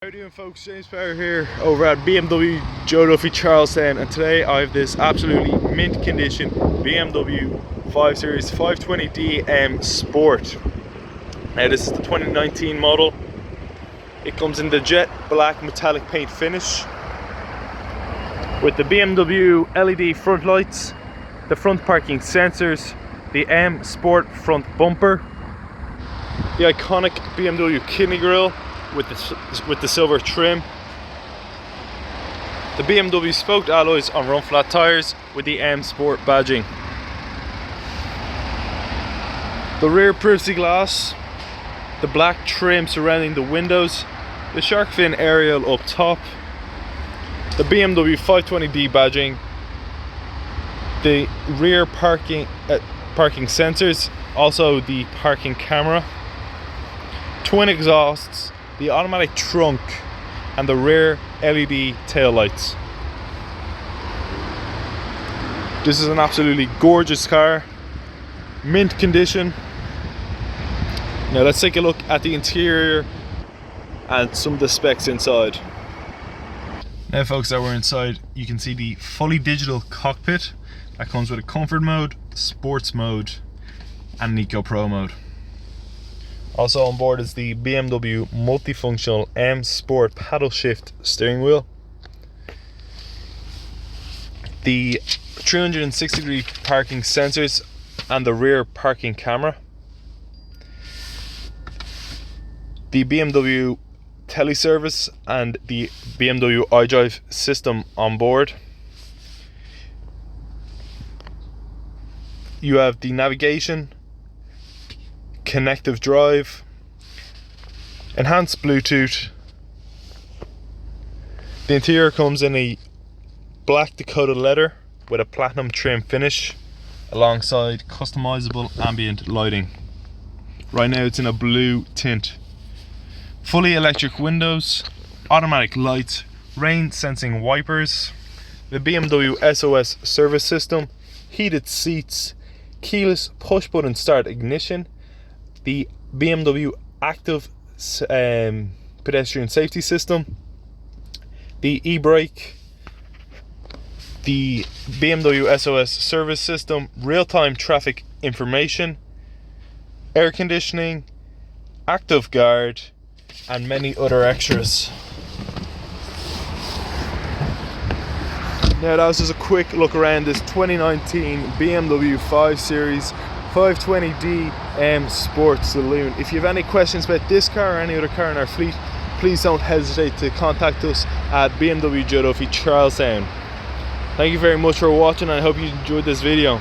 How you doing, folks? James Power here over at BMW Joe Duffy Charlestown, and today I have this absolutely mint condition BMW 5 Series 520D M Sport. Now this is the 2019 model. It comes in the jet black metallic paint finish with the BMW LED front lights, the front parking sensors, the M Sport front bumper, the iconic BMW kidney grille with the silver trim, the BMW spoked alloys on run flat tyres with the M Sport badging, the rear privacy glass, the black trim surrounding the windows, the shark fin aerial up top, the BMW 520D badging, the rear parking sensors, also the parking camera, twin exhausts, the automatic trunk, and the rear LED tail lights. This is an absolutely gorgeous car, mint condition. Now let's take a look at the interior and some of the specs inside. Now folks, that we're inside, you can see the fully digital cockpit that comes with a comfort mode, sports mode, and an Eco Pro mode. Also on board is the BMW multifunctional M Sport paddle shift steering wheel, the 360-degree parking sensors and the rear parking camera, the BMW teleservice and the BMW iDrive system on board. You have the navigation, connective drive, enhanced Bluetooth. The interior comes in a black Dakota leather with a platinum trim finish alongside customizable ambient lighting. Right now it's in a blue tint. Fully electric windows, automatic lights, rain sensing wipers, the BMW SOS service system, heated seats, keyless push button start ignition, the BMW active pedestrian safety system, the e-brake, the BMW SOS service system, real-time traffic information, air conditioning, active guard, and many other extras. Now that was just a quick look around this 2019 BMW 5 Series 520D M Sport Saloon. If you have any questions about this car or any other car in our fleet, please don't hesitate to contact us at BMW Joe Duffy Charlestown. Thank you very much for watching, and I hope you enjoyed this video.